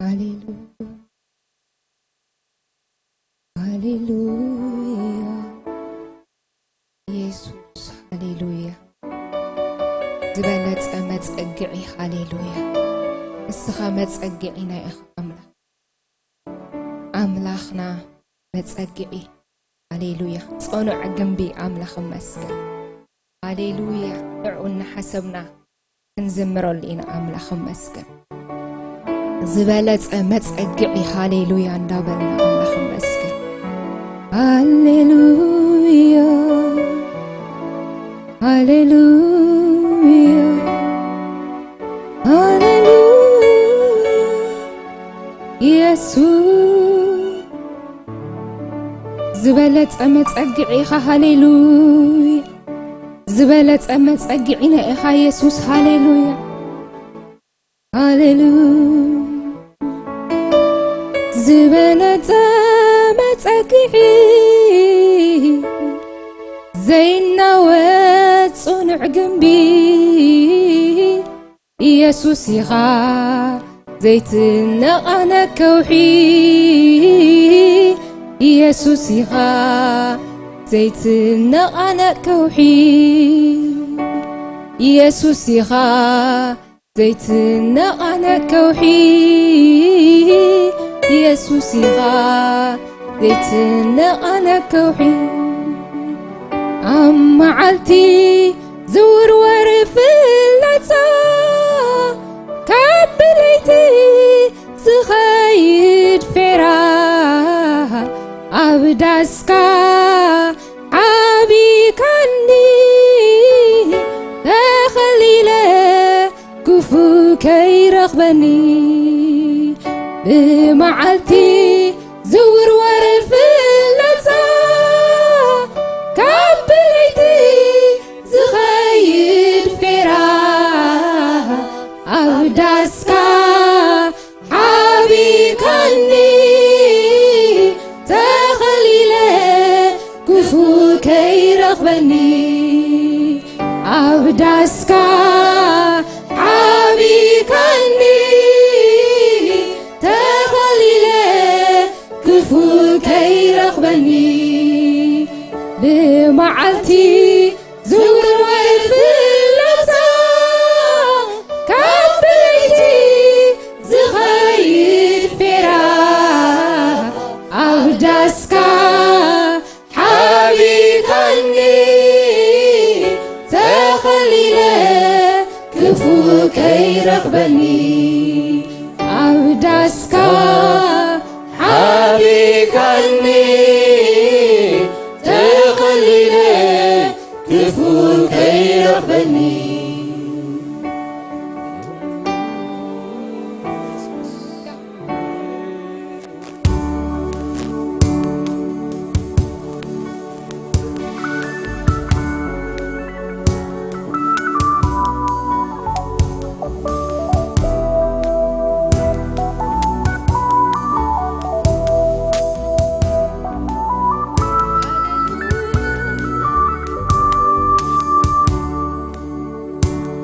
هاليلويا هاليلويا يسوس هاليلويا زبالت متصقعي هاليلويا اسخا متصقعينا يا أملاخنا متصقعي هاليلويا صنع جنبي أملاخ مسكن هاليلويا دعونا حسبنا نزمر لنا أملاخ مسكن زبالت متصقعي هاليلويا ندابلنا أملاخ مسكن هاليلويا هاليلويا هاليلويا يسوع زبالت متصقعي هاليلويا زبالت متصقعينا إخا يسوس هاليلويا هاليلويا زبالت متصقعي زينا وتصنع جنبي يسوس يخا زيتنا أنا كوحي يسوس يخا زيتنا أنا كوحي يسوس يخا زيتنا أنا كوحي يسوس يخا زيتنا أنا كوحي أما عالتي زور ورفلتا كابليتي زخايد فراها أبداسكا عبي كاني تخليلة كفو كي رغبني بمعالتي زور ورفلتا كابليتي زخايد فراها أبداسكا عبي كاني تخليلة كفو كي رغبني أبداسكا عبي كاني تخليلة كفو كي رغبني بمعالتي زور وفلتا كابليتي زخايد فراها أبداسكا حبي كاني تخليلة كفو كي رغبني أبداسكا حبي كاني تخليلة كفو كي رغبني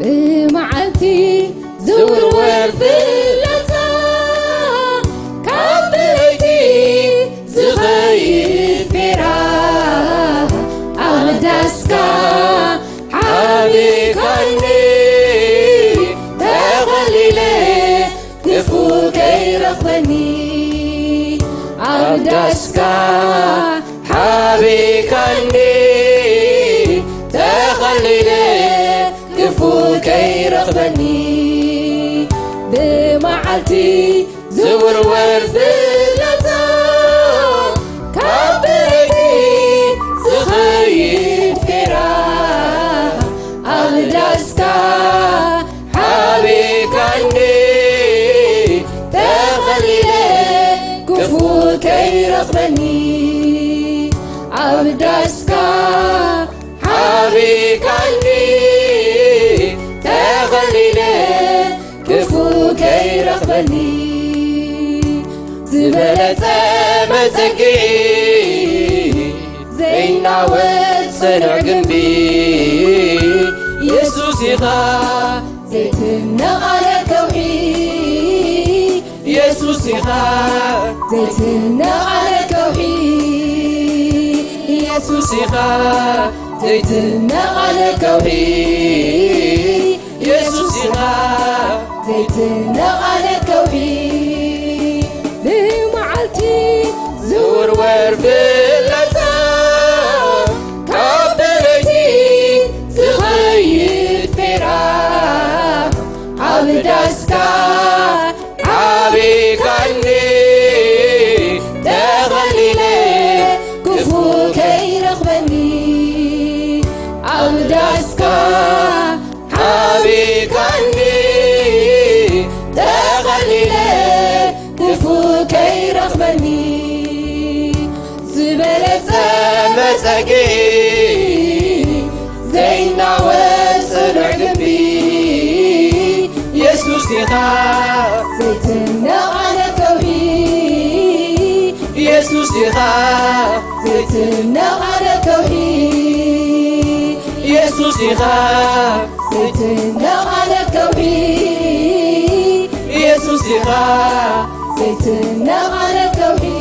بمعالتي زور ورفلتا كابليتي زخايد فراها أبداسكا حبي كاني تخليلة كفو كي رغبني أبداسكا حبي كاني تخليلة كفو كي رغبني بمعالتي زور ورفلتا كابليتي زخايد فراها أبداسكا حبي كاني تخليلة كفو كي رغبني أبداسكا حبي كاني تخليلة كفو كي رغبني زبالة متقي زينا وتصنع جنبي يسوس يخا زيتنا على كوحي إخا زيتنا على كوحي يسوع إخا زيتنا على كوحي يسوع إخا زيتنا على كوحي بمعلتي زور وربلتا كابلتي زخيد فرا عبدسكا عبيكني دخليلي كفو كي رغبني عبدسكا عبيكني دخليلي كفو كي رغبني زبلت مساكي زينا وصنع قلبي يسوع إخا زيتنا على كوحي يسوع إخا زيتنا على كوحي يسوع إخا زيتنا على كوحي يسوع إخا زيتنا على كوحي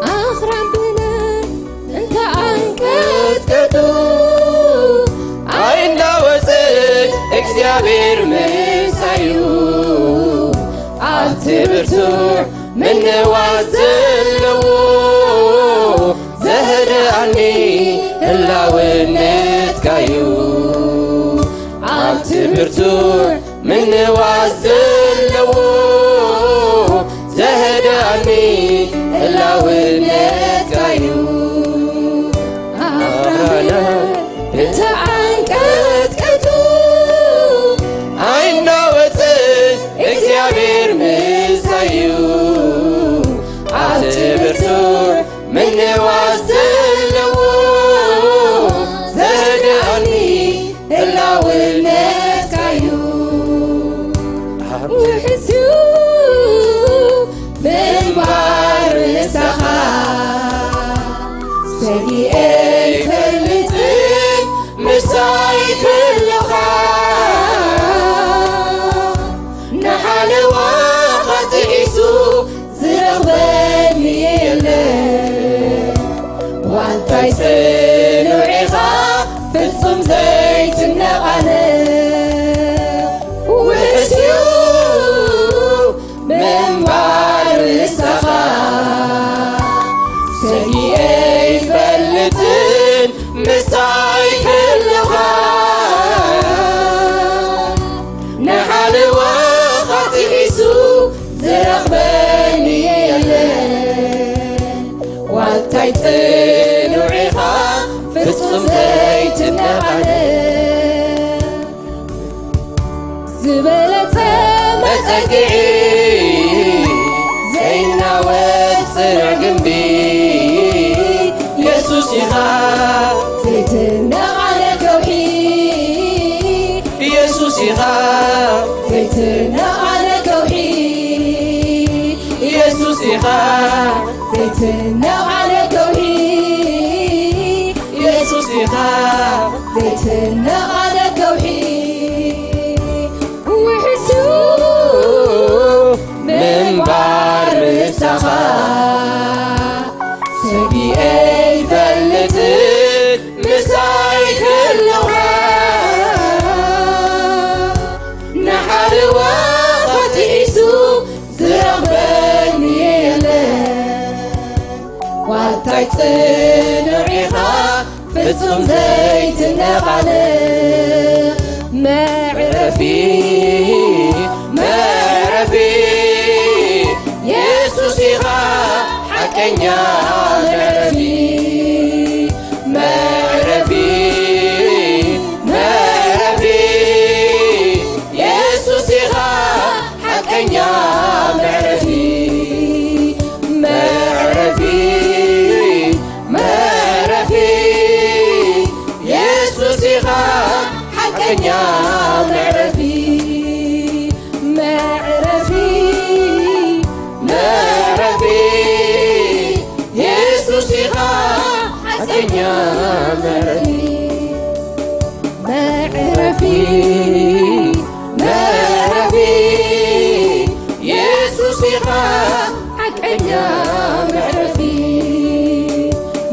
أخرم بنا أنت كتكتو عين وصل እግዚአብሔር መሳዩ አትብርቱ من ዋዘለው ዘህድአኒ ህላውነት ካዩ አትብርቱ من ዋዘለው ዘህድአኒ ህላውነት ካዩ አፍራና ተዓንቀጥቅጡ አይናወፅ እግዚአብሔር ምሳዩ አትብርቱ ምን ዋዘለው ዘህድአኒ ህላውነት ካዩ ውሕሱ ብምንባር ንስኻ ሰጊአ ይፈልጥን ምሳይ ክልኻ ንሓለዋ ኸጢኢሱ ዝረኽበኒ የለን ዋንታይ ጽኑዕ ኢኻ ፍጹም ዘይትነቓነ ውሕስዩ ምንባር ንስኻ ሰጊአ ይፈልጥን ምሳይ ክልኻ ንሓለዋ ኸጢኢሱ ዝረኽበኒ የለን ዋንታይ ጽኑዕ ኢኻ ፍጹም ዘይትነቓነ ዝበለጸ መጸግዒ ዘይናወፅ ጽኑዕ ግንቢ ኢየሱስ ኢኻ ዘይትነቓነ ከውሒ ኢየሱስ ኢኻ ዘይትነቓነ ከውሒ ኢየሱስ ኢኻ ዘይትነቓነ ከውሒ ኢየሱስ ኢኻ ዘይትነቓነ ከውሒ ውሕሱ ምንባር ንስኻ ሰጊአ ይፈልጥን ምሳይ ክልኻ ንሓለዋ ኸጢኢሱ ዝረኽበኒ የለን ዋንታይ ጽኑዕ ኢኻ ፍጹም ዘይትነቓነ መዕረፊ መዕረፊ ኢየሱስ ኢኻ ሓቀኛ መዕረፊ መዕረፊ መዕረፊ ኢየሱስ ኢኻ ሓቀኛ መዕረፊ መዕረፊ መዕረፊ ኢየሱስ ኢኻ ሓቀኛ መዕረፊ መዕረፊ መዕረፊ معرفي معرفي يسوع حقኛ معرفي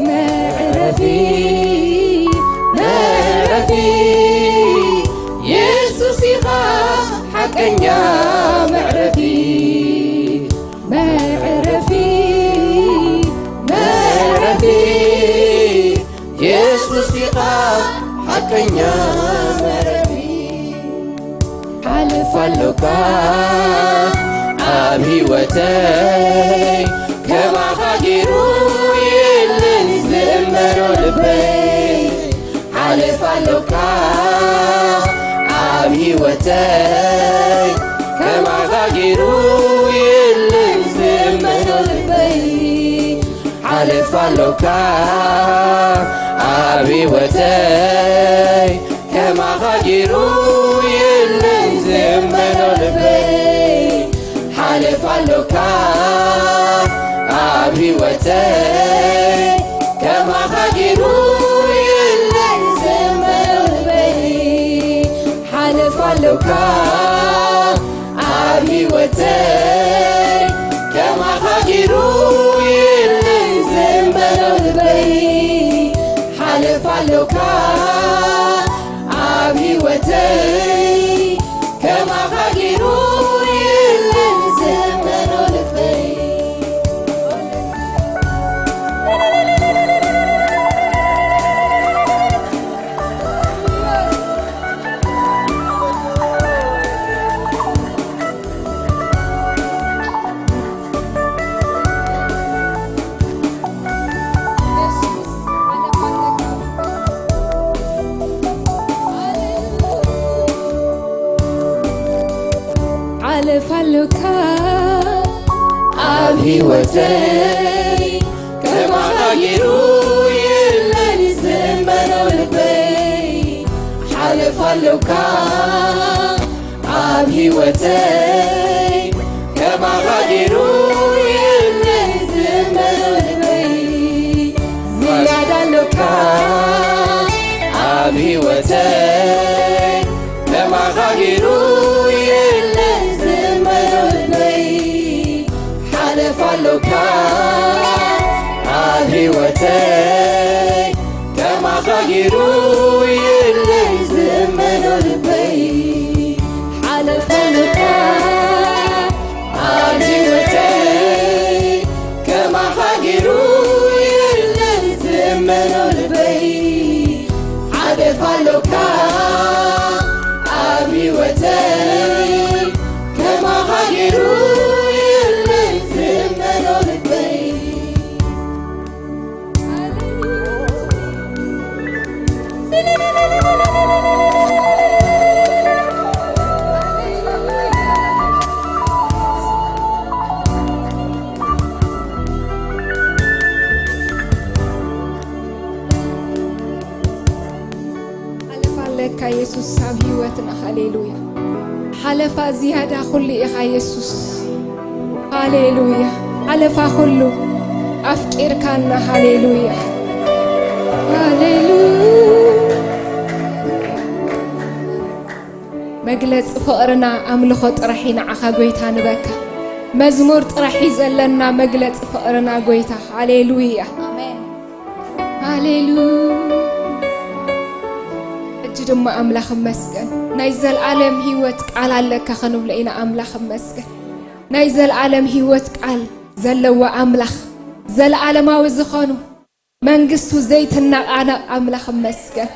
معرفي معرفي يسوع حقኛ معرفي معرفي معرفي يسوع حقኛ معرفي حلفلك ኣብ ህይወተይ ከማኻ ገይሩ የለን ዝእመኖ ልበይ ሓልፋለካ ኣብ ህይወተይ ከማኻ ገይሩ የለን ዝእመኖ ልበይ ሓልፋለካ ኣብ ህይወተይ ከማኻ ገይሩ የለን ዝእመኖ ልበይ ሓልፋለካ ኣብ ህይወተይ ከማኻ ገይሩ የለን ዝእመኖ ልበይ ሓልፋለካ ኣብ ህይወተይ ከማኻ ገይሩ የለን ዝእመኖ ልበይ ሓልፋለካ ኣብ ህይወተይ ከማኻ ገይሩ የለን ዝእመኖ ልበይ ሓልፋለካ ኣብ ህይወተይ ከማኻ ገይሩ የለን ዝእመኖ ልበይ ሓልፋለካ ኣብ ህይወተይ ከማኻ ገይሩ የለን ዝእመኖ ልበይ ዝያዳለካ ኣብ ህይወተይ ከማኻ ገይሩ የለን ዝእመኖ ልበይ ሓልፋለካ ኣብ ህይወተይ ከማኻ ገይሩ የለን ዝእመኖ ልበይ ሓልፋለካ ኣብ ህይወተይ ከማኻ ገይሩ የለን ዝእመኖ ልበይ ሓልፋለካ ኣብ ህይወተይ ከማኻ ገይሩ የለን ዝእመኖ ልበይ ሓልፋለካ ኢየሱስ ኣብ ህይወትና ሃሌሉያ ሓለፋ ዝያዳ ኩሉ ኢኻ ኢየሱስ ሃሌሉያ ሓለፋ ኩሉ ኣፍቂርካና ሃሌሉያ ሃሌሉያ መግለፂ ፍቕርና ኣምልኾ ጥራሕ ንዓኻ ጎይታ ንበካ መዝሙር ጥራሕ ዘለና መግለፂ ፍቕርና ጎይታ ሃሌሉያ ኣሜን ሃሌሉያ እጅ ድማ ኣምላኽ መስገን ናይ ዘለዓለም ህይወት ቃል ኣለካ ክንብሎ ኢና ኣምላኽ መስገን ናይ ዘለዓለም ህይወት ቃል ዘለዎ ኣምላኽ ዘለዓለማዊ ዝኾኑ መንግስቱ ዘይትናቃነቕ ኣምላኽ መስገን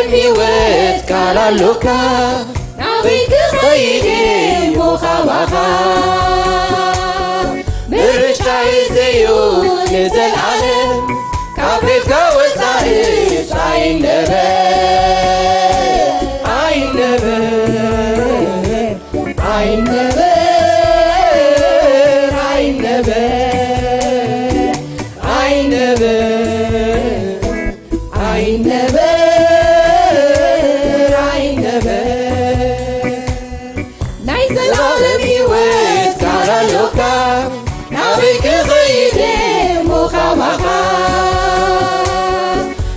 زلعلم هيوت كالالوكا نابيك خيدي مخابخا برشتاي زيو لزلعلم كابريتك وزايش عين نبر عين نبر عين نبر عين نبر عين نبر عين نبر عين نبر نايز العالم هيوت كالالوكا نابيك خيدي مخابخا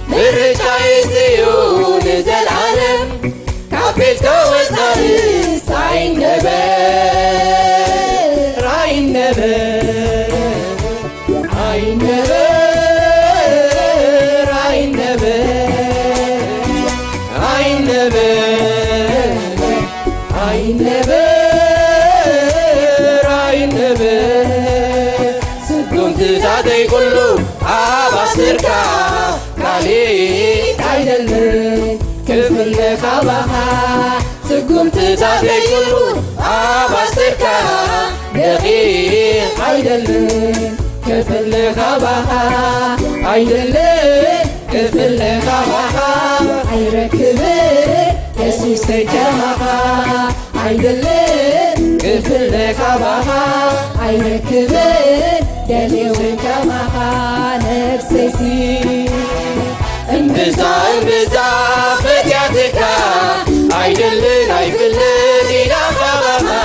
برجعي زيون زلعلم كابيت كوزايس عين نبر عين نبر عين نبر عين نبر عين نبر عين نبر عين نبر سكون تزادي كله عباسركا كاليك عيدلن كفل خبخا سكون تزادي كله عباسركا دقيق عيدلن كفل خبخا عيدلن كفل خبخا عيركبن يسوس كمخا عيدلن كفل خبخا عيركبن دليون كمخا نفسي انبزا انبزا فتياتك عيدلن عيفلن إلى خبخا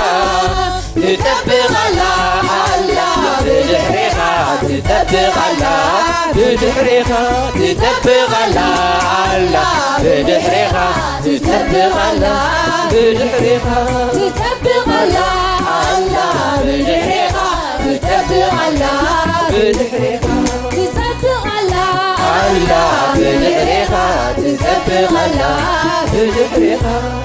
تتبغ الله الله بدحريخا تتبغ الله بدحريخا تتبغ الله الله بدحريخا تتبغ الله بدحريخا تتبغ الله الله بدحريخا تتبغ الله بدحريخا تتبغ الله الله بدحريخا تتبغ الله بدحريخا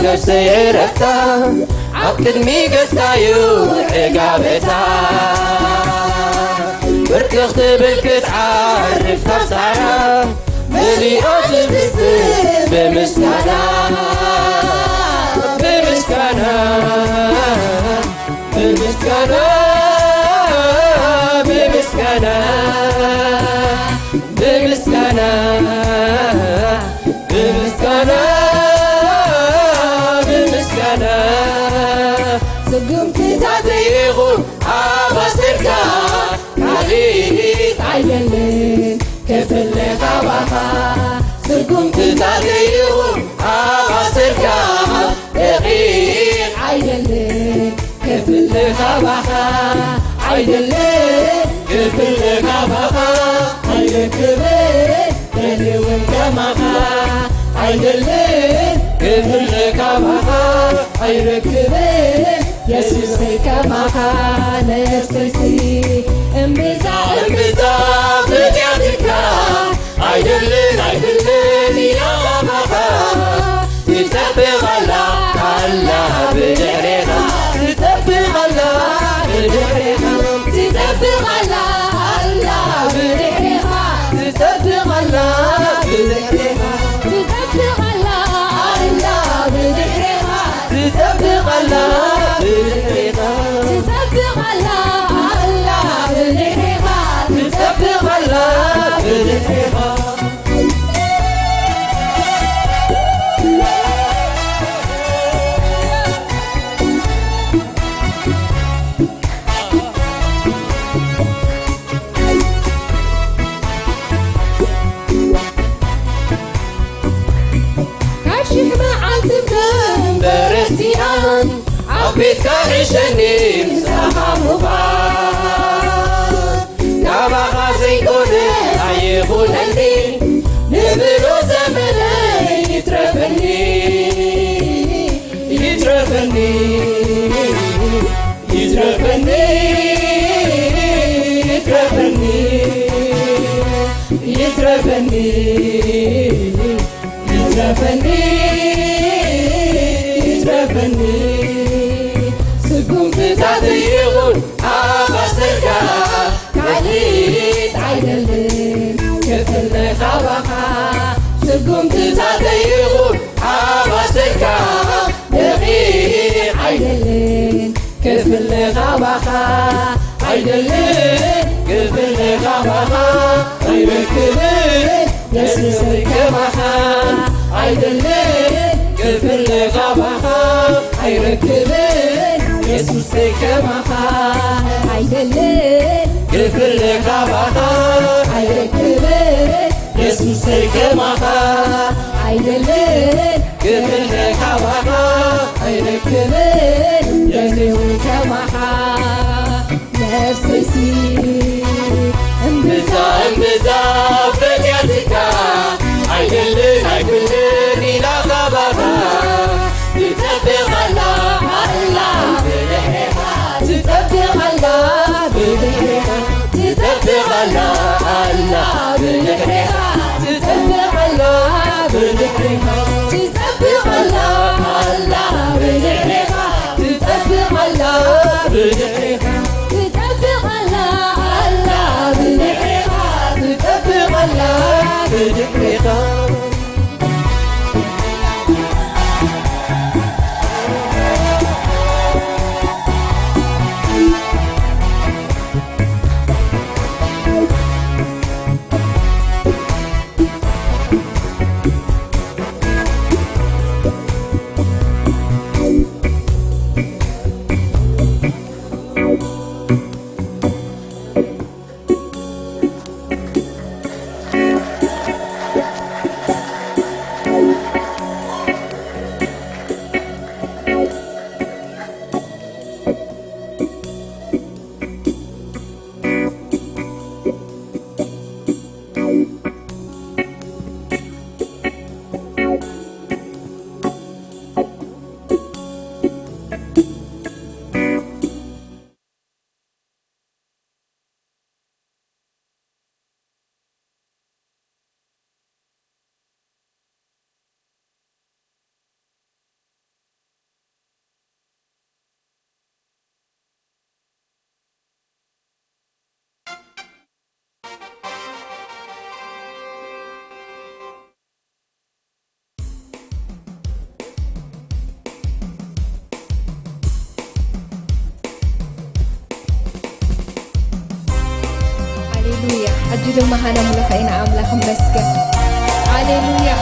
نفسي عرفتها عقدمي قصايو عقابتها بركخت بالكت عارف خبصها مليئات بسم بمسكنة بمسكنة بمسكنة بمسكنة بمسكنة بمسكنة سقمت تعطيغو عباسركا كاليك عيدلن كفل خبخا سقمت تعطيغو عباسركا دقيق عيدلن كفل خبخا عيدلن كفل خبخا عيركبن دليون كمخا عيدلن كفل خبخا عيركبن يسوس كمخا نفسي انبزا انبزا فتياتك عيدلن عيدلن يا خبخا تتبغ الله الله بدحريخا تتبغ الله بدحريخا تتبغ الله الله بدحريخا تتبغ الله بدحريخا تتبغ الله الله بدحريخا تتبغ الله بدحريخا تتبغ الله الله بدحريخا تتبغ الله بدحريخا عبيت كارشني مساحة مفاد كما خازيكون عيبون لي نبلو زمني يترفني يترفني يترفني يترفني يترفني سقوم تتعطيون عباستك كاليت عيدلن كفل خبخا سقوم تتعطيون عباستك دقيق عيدلن كفل خبخا عيدلن كفل خبخا عيركبن يسوسك محا عيدلن كفل خبخا عيركبن يسوسك محا عيدلن كفل خبخا عيركبن يسوسك محا عيدلن كفل خبخا عيركبن يسوسك محا نفسي انبزا فتياتك عيدلن إلى خبخا تتبغ الله بلحيها تتبغ الله بلحيها تتبغ الله بلحيها تتبغ الله بلحيها تتبغ الله بلحيها تتبغ الله بلحيها تتبغ الله بلحيها تتبغ الله بلحيها هللويا أجل معنا ملكين أملاك مسكن هللويا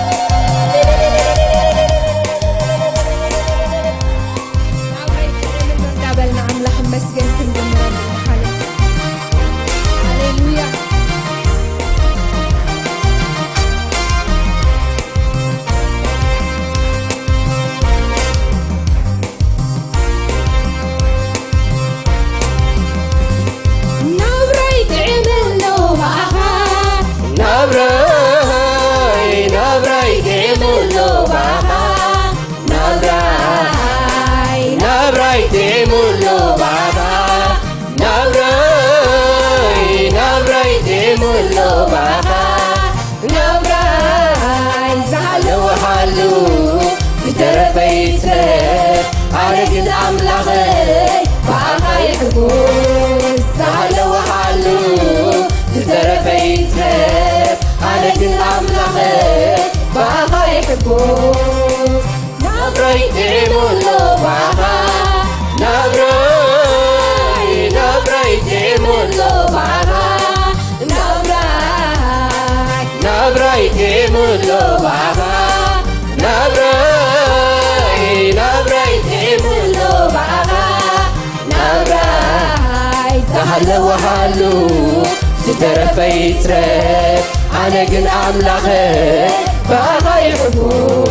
قبلنا أملاك مسكن كندمنا هللويا عليك الأملاخي فأخي حبوس سهل وحلو تترفيتك عليك الأملاخي فأخي حبوس نبري تعملو بها نبري تعملو بها نبري تعملو بها سهل وحلو تترفي ترف أنا قل أملاخي فأخي حبو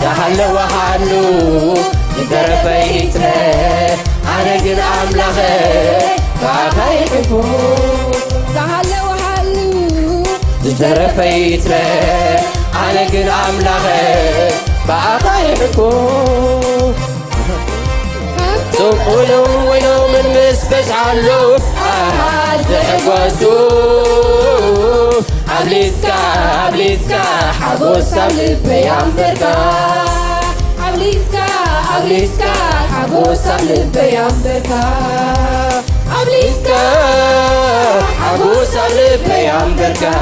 سهل وحلو تترفي ترف أنا قل أملاخي فأخي حبو سهل وحلو تترفي ترف أنا قل أملاخي فأخي حبو سمعونو وينو من مسبس علو زحقوسو عبليتكا عبليتكا حبوسة لبي عمبركا عبليتكا عبليتكا حبوسة لبي عمبركا عبليتكا حبوسة لبي عمبركا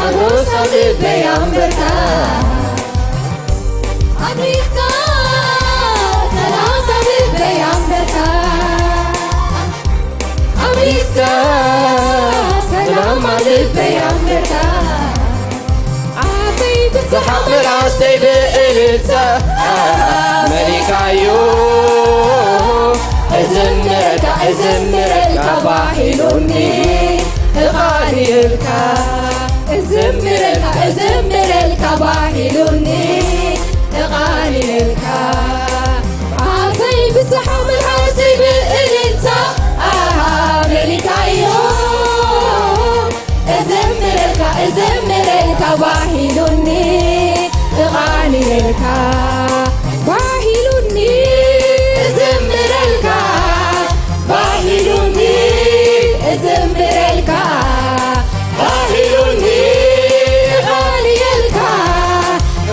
حبوسة لبي عمبركا عبليتكا ثلاثة لبي عمبركا عبليتكا سلام لبي عمبركا عافي سحق العصي بقلتا ملكايو أزمرك أزمرك باحلوني غالي الكا أزمرك أزمرك باحلوني غالي الكا عافي بسحق العصي بقلتا ملكايو أزمرك أزمرك باحلوني غالي الكا باحلوني أزمرك باحلوني أزمرك باحلوني غالي الكا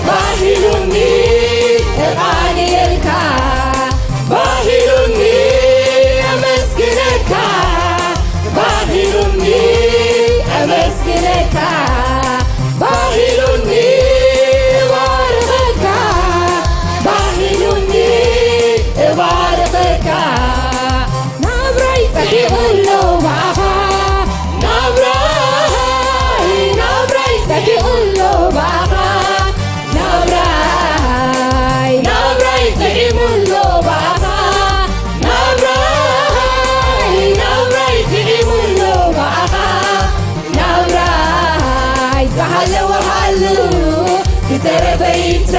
باحلوني غالي الكا باحلوني أمسكنك باحلوني أمسكنك باحلوني بارقك باحلوني بارقك نبريت يقولوا معها نبريت يقولوا معها نبريت يقولوا معها نبريت يقولوا معها نبريت زحلوا وحلوا كتربيت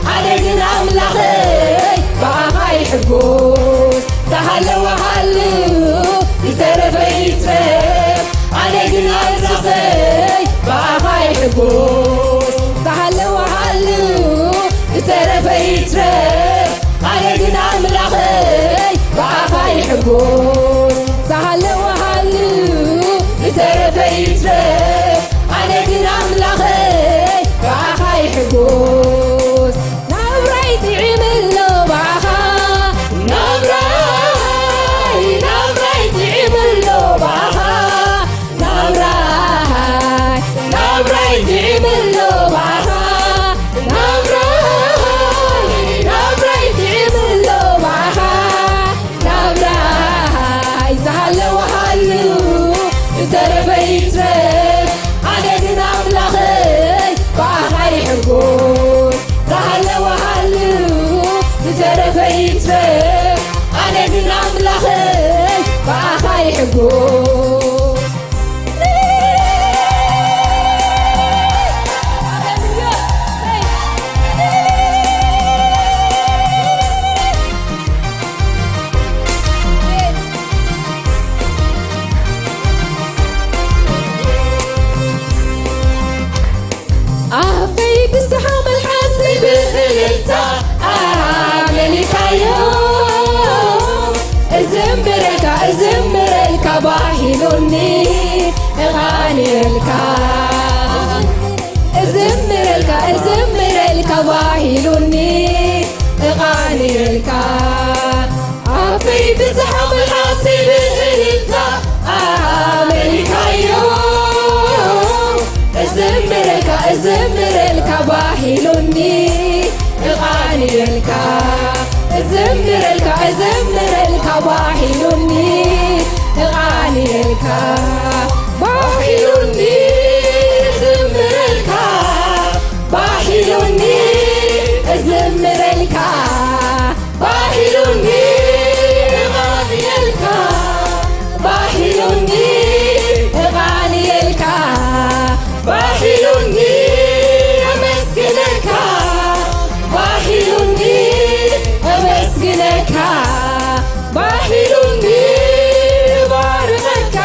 على جن أملاخي بقى يحبوس زحلوا وحلوا كتربيت على جن أملاخي بقى يحبوس زحلوا وحلوا كتربيت على جن أملاخي بقى يحبوس زحلوا وحلوا كتربيت على جن أملاخي بقى يحبوس نبريت عمل له معها نبريت عمل له معها نبريت عمل له معها نبريت عمل له معها نبريت زحلوا وحلوا تربيت على جن أملاخي بقى يحبوس زحلوا وحلوا تربيت على جن أملاخي بقى يحبوس عافي بالسحاب الحاسي بقلتا ملكايو أزمرك باحلوني غالي الكا أزمرك باحلوني غالي الكا عافي بالسحاب الحاسي بقلتا ملكايو أزمرك باحلوني غالي الكا أزمرك باحلوني غالي الكا باحلوني أزمرك باحلوني أزمرك باحلوني غالي الكا باحلوني غالي الكا باحلوني أمسكنك باحلوني أمسكنك باحلوني بارقك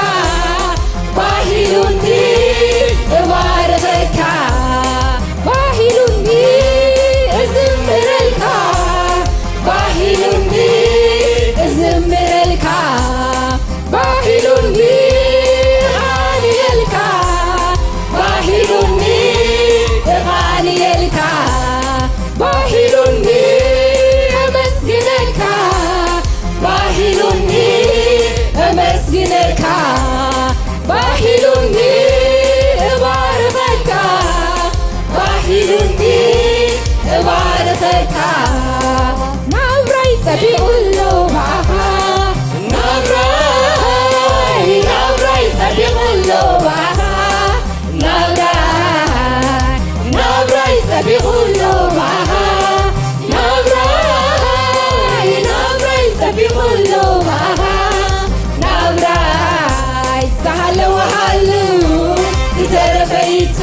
تترفيت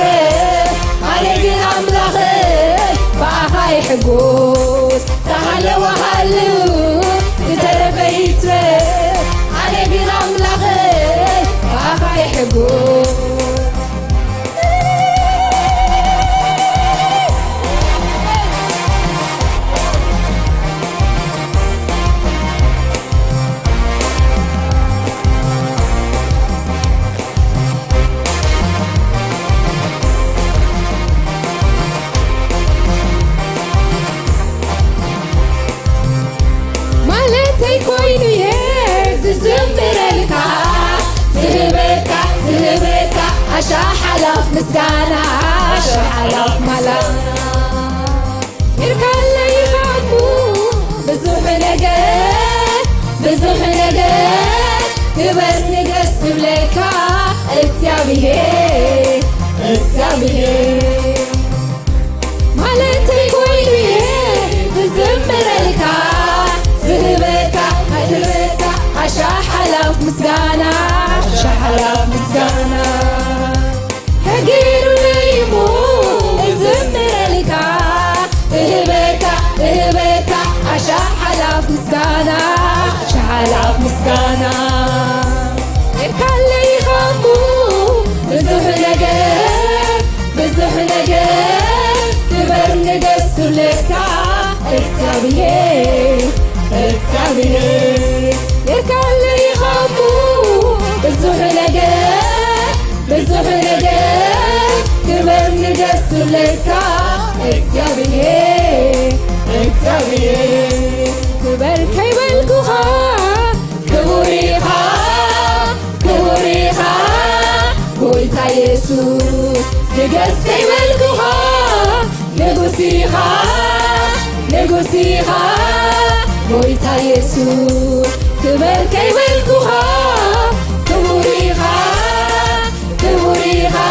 عليك أملاخي بأخاي حقوس تهلا وهلو تترفيت عليك أملاخي بأخاي حقوس شحلف مسكانة شحلف ملانا يركل لي يخافو بزوح نجات بزوح نجات تبس نجس بليكا اتيابيه اتيابيه مالتي كويني تزمر لكا زهبتا هدبتا شحلف مسكانة شحلف مسكانة هجيرو ليمو زمر لك هبتا شحلف مسكانة شحلف مسكانة يكالي يخافو بزوح نجات بزوح نجات تبر نجس لك اكتابيه اكتابيه يكالي يخافو بزوح نجات بزوح نجات تبر نجس لك اكتابيه اكتابيه تبر كيف الكوها كبوريها كبوريها قلت يسوع نجس كيف الكوها نجسيها نجسيها قلت يسوع تبر كيف الكوها كبوريها كبوريها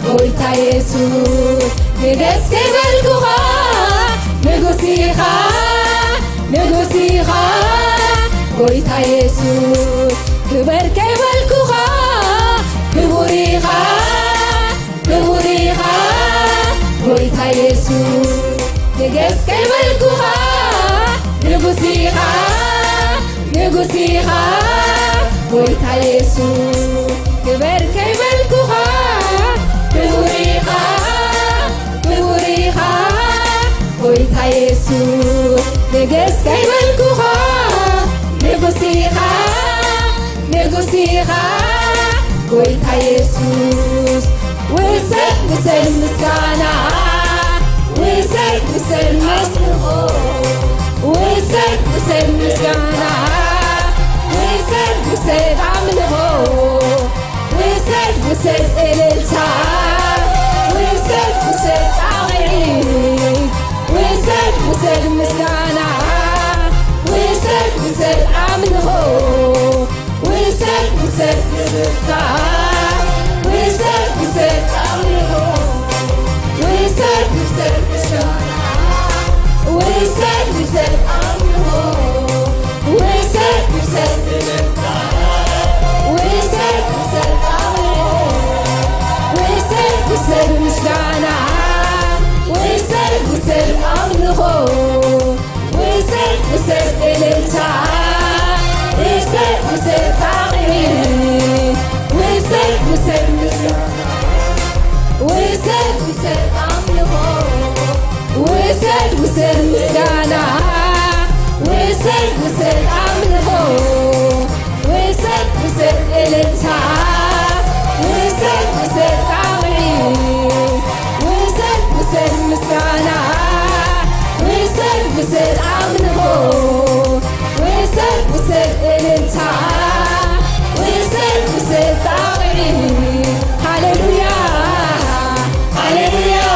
قلت يسوع نجس كيف الكوها نجسيها نجسيها قلت يسوع تبر كيف الكوها كبوريها كبوريها قلت يسوع نجس كيف الكوها نجسيها نجسيها قلت يسوع تبر كيف الكوها كبوريها كبوريها قلت يسوع نجس كيف الكوها نجسيها نجسيها قلت يسوع وسد وسد مسكانة وسد وسد مسكانة وسد وسد مسكانة وسد وسد عمله وسد وسد إلتا وسد وسد عغيري وسد وسد مسكانة وسد وسد عمله وسد وسد إلتا وسد وسد عمله وسد وسد مسكانة وسد وسد عمله وسد وسد إلتا وسد وسد عمله وسد وسد مسكانة وسد وسد عمله وسد وسد إلتا وسد وسد عمله وسد وسد مسكانة وسد وسد عمله وسد وسد مسكانة وسد وسد عمله وسد وسد إلتا وسد وسد عمله وسد وسد مسكانة وسد وسد عمله وسد وسد إلتا وسد وسد عمله هاليلويا هاليلويا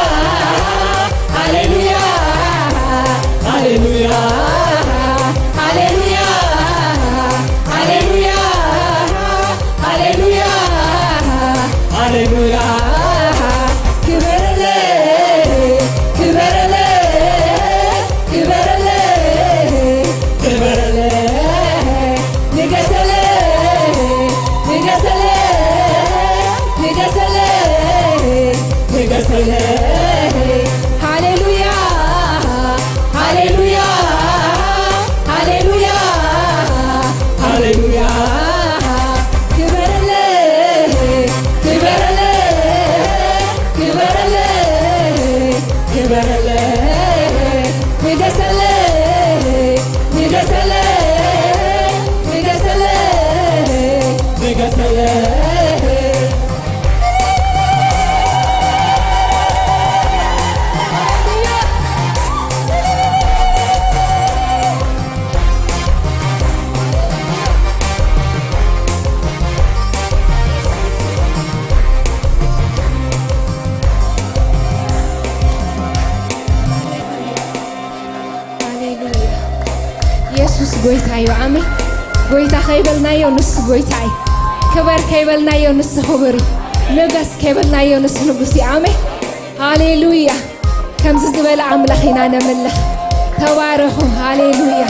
هاليلويا هاليلويا هاليلويا هاليلويا هاليلويا هاليلويا كبر لي كبر لي كبر لي كبر لي نجس لي نجس لي نجس لي ኢየሱስ ጎይታዩ አሜን ጎይታ ከይበልናዮ ንስ ጎይታይ ክበር ከይበልናዮ ንስ ክብሪ ንገስ ከይበልናዮ ንስ ንጉሲ አሜን ሃሌሉያ ከምዚ ዝበለ አምላኽ ኢና ነምልኽ ተባረኹ ሃሌሉያ